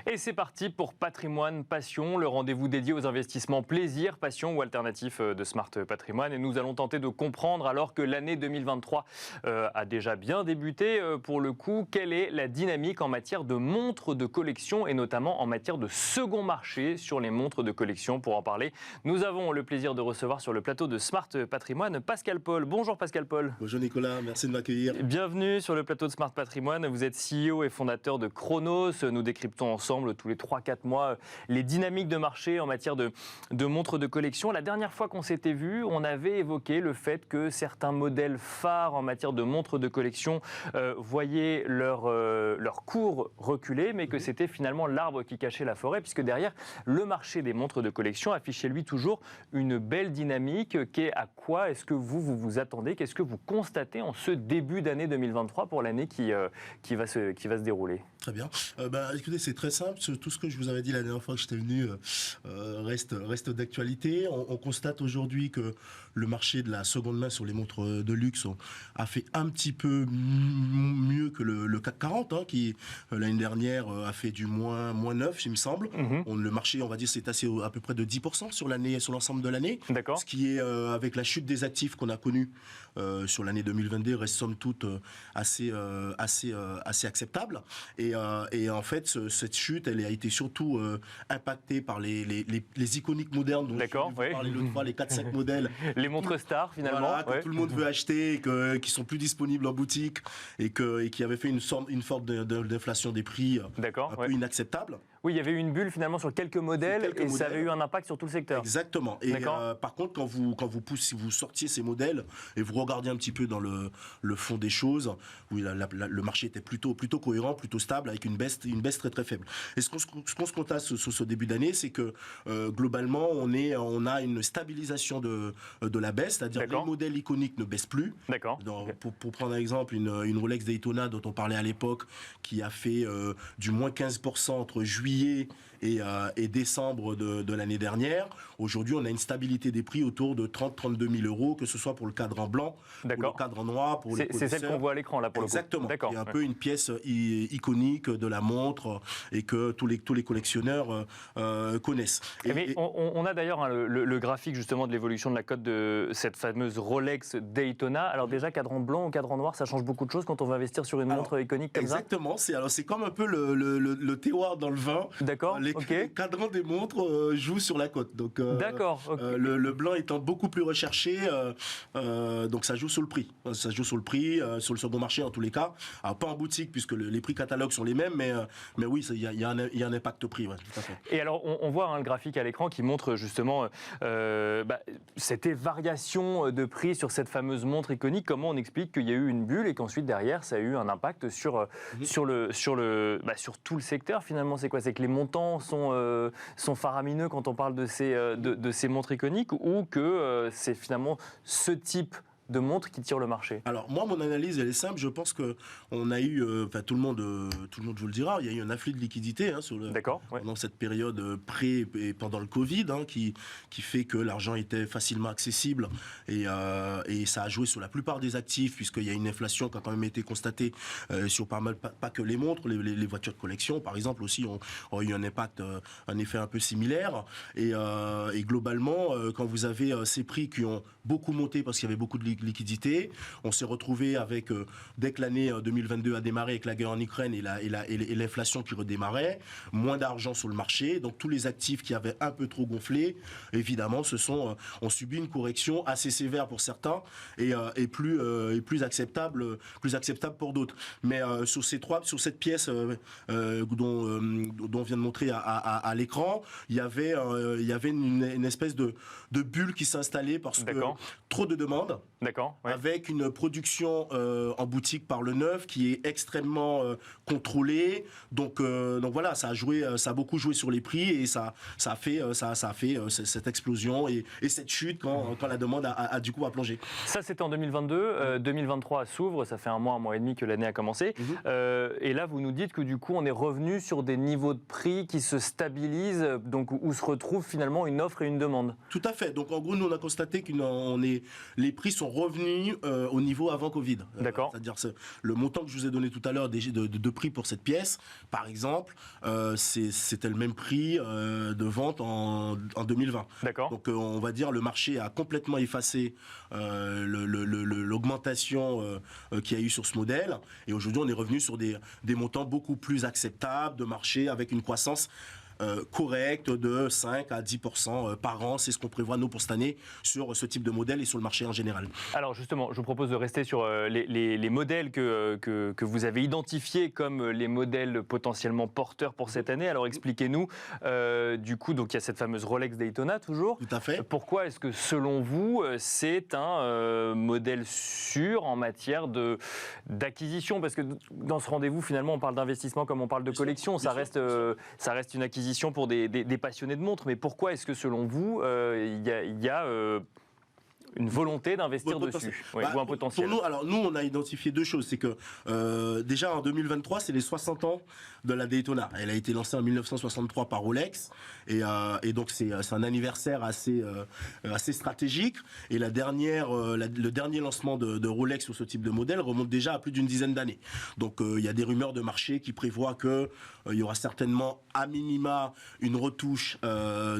Et c'est parti pour Patrimoine Passion, le rendez-vous dédié aux investissements plaisir, passion ou alternatif de Smart Patrimoine. Et nous allons tenter de comprendre, alors que l'année 2023 a déjà bien débuté, pour le coup, quelle est la dynamique en matière de montres de collection et notamment en matière de second marché sur les montres de collection. Pour en parler, nous avons le plaisir de recevoir sur le plateau de Smart Patrimoine Pascal Paul. Bonjour Pascal Paul. Bonjour Nicolas, merci de m'accueillir. Bienvenue sur le plateau de Smart Patrimoine. Vous êtes CEO et fondateur de Chronos. Nous décryptons ensemble tous les 3-4 mois les dynamiques de marché en matière de montres de collection. La dernière fois qu'on s'était vu, on avait évoqué le fait que certains modèles phares en matière de montres de collection voyaient leur cours reculer, mais que c'était finalement l'arbre qui cachait la forêt, puisque derrière, le marché des montres de collection affichait lui toujours une belle dynamique. À quoi est-ce que vous attendez? Qu'est-ce que vous constatez en ce début d'année 2023 pour l'année qui va se dérouler? Très bien. Écoutez, c'est très simple. Tout ce que je vous avais dit la dernière fois que j'étais venu reste d'actualité. On constate aujourd'hui que le marché de la seconde main sur les montres de luxe a fait un petit peu mieux que le CAC 40, qui l'année dernière a fait du moins 9, il me semble. Le marché, on va dire, c'est à peu près de 10% sur l'ensemble de l'année. D'accord. Ce qui est, avec la chute des actifs qu'on a connue sur l'année 2022, reste somme toute assez acceptable. Et en fait, cette chute, elle a été surtout impactée par les iconiques modernes dont D'accord, je parlais l'autre fois, les 4-5 modèles. Les montres stars, finalement. Voilà, que tout le monde veut acheter, qui sont plus disponibles en boutique et qui avaient fait une forme d'inflation des prix un peu inacceptable. Oui, il y avait eu une bulle finalement sur quelques modèles ça avait eu un impact sur tout le secteur. Exactement. Et par contre, si vous sortiez ces modèles et vous regardiez un petit peu dans le fond des choses, oui, le marché était plutôt cohérent, plutôt stable, avec une baisse très très faible. Et ce qu'on se constate sur ce début d'année, c'est que globalement, on a une stabilisation de la baisse, c'est-à-dire les modèles iconiques ne baissent plus. D'accord. Pour prendre un exemple, une Rolex Daytona dont on parlait à l'époque, qui a fait du moins 15% entre juillet et décembre de l'année dernière. Aujourd'hui, on a une stabilité des prix autour de 30-32 000 euros, que ce soit pour le cadran blanc, pour le cadran noir, pour les C'est celle qu'on voit à l'écran, là, pour Exactement. le coup. Exactement. C'est un peu une pièce iconique de la montre et que tous les collectionneurs connaissent. On a d'ailleurs le graphique justement de l'évolution de la cote de cette fameuse Rolex Daytona. Alors déjà, cadran blanc ou cadran noir, ça change beaucoup de choses quand on va investir sur une montre iconique comme ça? Exactement. C'est comme un peu le terroir dans le vin. D'accord. Les cadrans des montres jouent sur la cote. Donc, d'accord. Le blanc étant beaucoup plus recherché, donc ça joue sur le prix. Ça joue sur le prix, sur le second marché en tous les cas. Alors, pas en boutique puisque les prix catalogues sont les mêmes, mais oui, il y a un impact prix. Ouais, tout à fait. Et alors, on voit le graphique à l'écran qui montre justement cette variation de prix sur cette fameuse montre iconique. Comment on explique qu'il y a eu une bulle et qu'ensuite derrière, ça a eu un impact sur tout le secteur finalement? C'est quoi? C'est que les montants sont faramineux quand on parle de ces montres iconiques, ou que c'est finalement ce type de montres qui tirent le marché? Alors moi, mon analyse, elle est simple. Je pense que on a eu, tout le monde vous le dira, il y a eu un afflux de liquidité pendant cette période pré et pendant le Covid, qui fait que l'argent était facilement accessible et ça a joué sur la plupart des actifs, puisqu'il y a une inflation qui a quand même été constatée sur pas que les montres, les voitures de collection par exemple aussi ont eu un impact, un effet un peu similaire et globalement quand vous avez ces prix qui ont beaucoup monté parce qu'il y avait beaucoup de liquidité. On s'est retrouvé avec, dès que l'année 2022 a démarré avec la guerre en Ukraine et l'inflation qui redémarrait, moins d'argent sur le marché. Donc tous les actifs qui avaient un peu trop gonflé, évidemment, ont subi une correction assez sévère pour certains et plus acceptable pour d'autres. Mais sur cette pièce dont on vient de montrer à l'écran, il y avait une espèce de bulle qui s'installait parce que trop de demandes. D'accord. Ouais. Avec une production en boutique par le neuf qui est extrêmement contrôlée. Donc voilà, ça a beaucoup joué sur les prix et ça a fait cette explosion et cette chute quand la demande a du coup plongé. Ça, c'était en 2022. 2023 s'ouvre, ça fait un mois et demi que l'année a commencé. Et là, vous nous dites que du coup, on est revenu sur des niveaux de prix qui se stabilisent, donc où se retrouve finalement une offre et une demande. Tout à fait. Donc en gros, nous on a constaté que les prix sont revenu au niveau avant Covid. D'accord. C'est-à-dire le montant que je vous ai donné tout à l'heure de prix pour cette pièce, par exemple, c'était le même prix de vente en 2020. D'accord. Donc on va dire le marché a complètement effacé l'augmentation qu'il y a eu sur ce modèle. Et aujourd'hui, on est revenu sur des montants beaucoup plus acceptables de marché avec une croissance correcte de 5 à 10% par an. C'est ce qu'on prévoit, nous, pour cette année, sur ce type de modèle et sur le marché en général. Alors, justement, je vous propose de rester sur les modèles que vous avez identifiés comme les modèles potentiellement porteurs pour cette année. Alors, expliquez-nous, du coup, donc il y a cette fameuse Rolex Daytona, toujours. Tout à fait. Pourquoi est-ce que, selon vous, c'est un modèle sûr en matière d'acquisition? Parce que dans ce rendez-vous, finalement, on parle d'investissement comme on parle de collection. Ça reste une acquisition pour des passionnés de montres, mais pourquoi est-ce que selon vous, il y a une volonté d'investir dessus, ou un potentiel? Pour nous, alors nous, on a identifié deux choses. C'est que déjà en 2023, c'est les 60 ans de la Daytona. Elle a été lancée en 1963 par Rolex, et donc c'est un anniversaire assez stratégique. Et le dernier lancement de Rolex sur ce type de modèle remonte déjà à plus d'une dizaine d'années. Donc il y a des rumeurs de marché qui prévoient que il y aura certainement à minima une retouche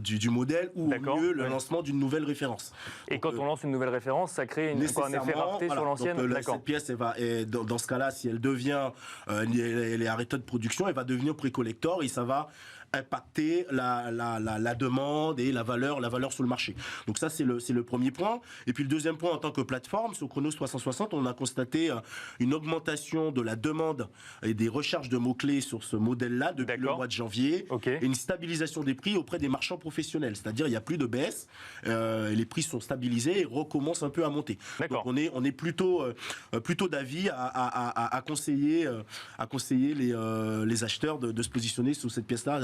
du modèle, ou au mieux le lancement d'une nouvelle référence. Et donc, quand on lance une nouvelle référence, ça crée un effet rareté sur l'ancienne. Cette pièce, dans ce cas-là, si elle devient, elle est arrêtée de production, elle va devenir pré-collector, et ça va impacter la demande et la valeur sur le marché. Donc ça, c'est le premier point. Et puis le deuxième point, en tant que plateforme, sur Chronos 360, on a constaté une augmentation de la demande et des recherches de mots-clés sur ce modèle-là depuis le mois de janvier, et une stabilisation des prix auprès des marchands professionnels. C'est-à-dire, il n'y a plus de baisse, les prix sont stabilisés et recommencent un peu à monter. Donc on est plutôt d'avis à conseiller les acheteurs de se positionner sur cette pièce-là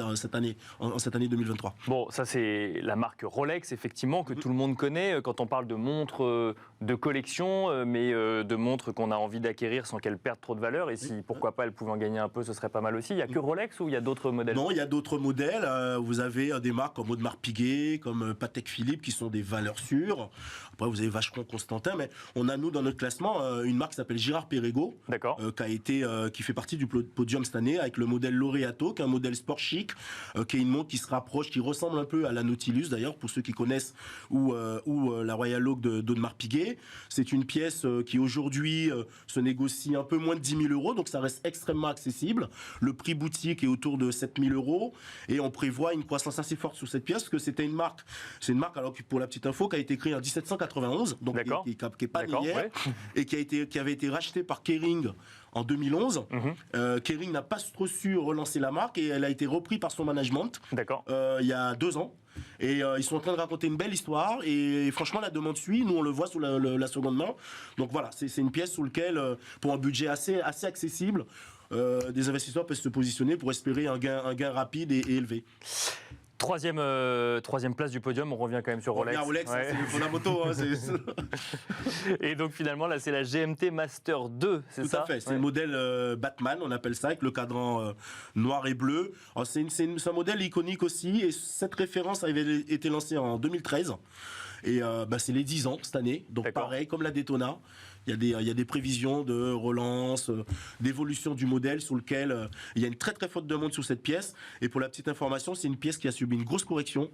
en cette année 2023. Bon, ça c'est la marque Rolex, effectivement, que tout le monde connaît quand on parle de montres de collection, mais de montres qu'on a envie d'acquérir sans qu'elles perdent trop de valeur. Et si, pourquoi pas, elles pouvaient en gagner un peu, ce serait pas mal aussi. Il n'y a que Rolex ou il y a d'autres modèles? Non, il y a d'autres modèles. Vous avez des marques comme Audemars Piguet, comme Patek Philippe, qui sont des valeurs sûres. Après, vous avez Vacheron, Constantin, mais on a, nous, dans notre classement, une marque qui s'appelle Girard-Perregaux, qui fait partie du podium cette année, avec le modèle Laureato, qui est un modèle sport chic, qui est une montre qui se rapproche, qui ressemble un peu à la Nautilus, d'ailleurs, pour ceux qui connaissent, ou la Royal Oak d'Audemars Piguet. C'est une pièce qui, aujourd'hui, se négocie un peu moins de 10 000 €, donc ça reste extrêmement accessible. Le prix boutique est autour de 7 000 €, et on prévoit une croissance assez forte sur cette pièce, parce que c'est une marque, alors, pour la petite info, qui a été créée en 1791, donc qui n'est pas d'hier, et qui avait été rachetée par Kering en 2011. Kering n'a pas trop su relancer la marque, et elle a été reprise par son management il y a 2 ans. Et ils sont en train de raconter une belle histoire, et franchement la demande suit. Nous on le voit sous la seconde main. Donc voilà, c'est une pièce sur laquelle, pour un budget assez accessible, des investisseurs peuvent se positionner pour espérer un gain rapide et élevé. Troisième place du podium, on revient quand même sur Rolex. Rolex, c'est le fondamentaux. Et donc finalement, là, c'est la GMT Master 2, c'est ça? Tout à fait, c'est le modèle Batman, on appelle ça, avec le cadran noir et bleu. C'est un modèle iconique aussi, et cette référence avait été lancée en 2013. Et c'est les 10 ans cette année, donc pareil, comme la Daytona. Il y a des prévisions de relance, d'évolution du modèle, sur lequel il y a une très très forte demande sur cette pièce. Et pour la petite information, c'est une pièce qui a subi une grosse correction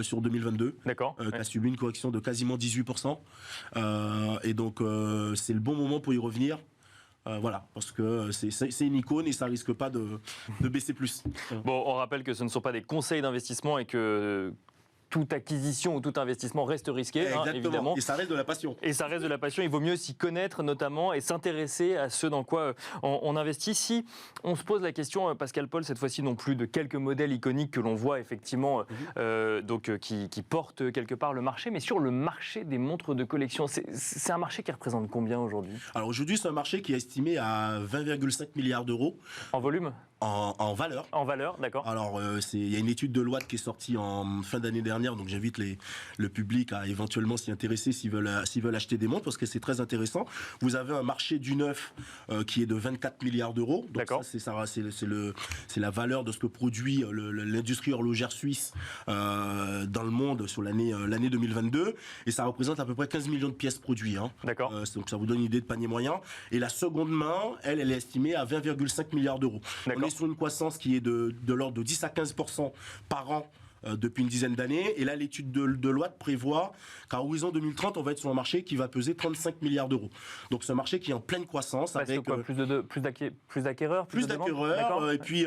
sur 2022, qui a subi une correction de quasiment 18%. Et donc c'est le bon moment pour y revenir. Voilà, parce que c'est une icône et ça risque pas de baisser plus. Bon, on rappelle que ce ne sont pas des conseils d'investissement et que toute acquisition ou tout investissement reste risqué, évidemment. Et ça reste de la passion. Et ça reste de la passion. Il vaut mieux s'y connaître notamment et s'intéresser à ce dans quoi on investit. Si on se pose la question, Pascal Paul, cette fois-ci non plus de quelques modèles iconiques que l'on voit effectivement, qui portent quelque part le marché, mais sur le marché des montres de collection, c'est un marché qui représente combien aujourd'hui? Alors aujourd'hui, c'est un marché qui est estimé à 20,5 milliards d'euros. En volume? En valeur. En valeur, d'accord. Alors, il y a une étude de Deloitte qui est sortie en fin d'année dernière, dernière, donc j'invite le public à éventuellement s'y intéresser s'ils veulent acheter des montres, parce que c'est très intéressant. Vous avez un marché du neuf qui est de 24 milliards d'euros. Donc ça, c'est la valeur de ce que produit l'industrie horlogère suisse dans le monde sur l'année 2022. Et ça représente à peu près 15 millions de pièces produites. Hein. D'accord. Donc ça vous donne une idée de panier moyen. Et la seconde main, elle est estimée à 20,5 milliards d'euros. On est sur une croissance qui est de l'ordre de 10 à 15% par an depuis une dizaine d'années. Et là, l'étude de Deloitte prévoit qu'à horizon 2030, on va être sur un marché qui va peser 35 milliards d'euros. Donc, c'est un marché qui est en pleine croissance. Parce avec quoi, plus d'acquéreurs, plus d'acquéreurs, et puis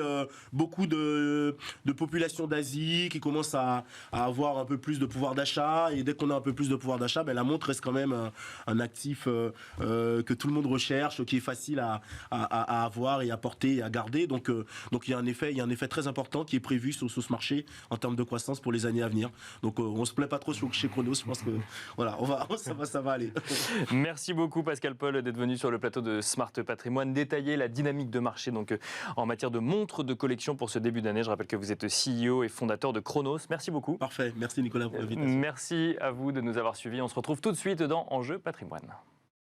beaucoup de populations d'Asie qui commencent à avoir un peu plus de pouvoir d'achat. Et dès qu'on a un peu plus de pouvoir d'achat, la montre reste quand même un actif que tout le monde recherche, qui est facile à avoir et à porter et à garder. Donc il y a un effet très important qui est prévu sur ce marché en termes de croissance pour les années à venir. Donc on se plaît pas trop chez Chronos. Je pense que voilà, ça va aller. Merci beaucoup Pascal Paul d'être venu sur le plateau de Smart Patrimoine détailler la dynamique de marché donc en matière de montres de collection pour ce début d'année. Je rappelle que vous êtes CEO et fondateur de Chronos. Merci beaucoup. Parfait. Merci Nicolas pour l'invitation. Merci à vous de nous avoir suivis. On se retrouve tout de suite dans Enjeu Patrimoine.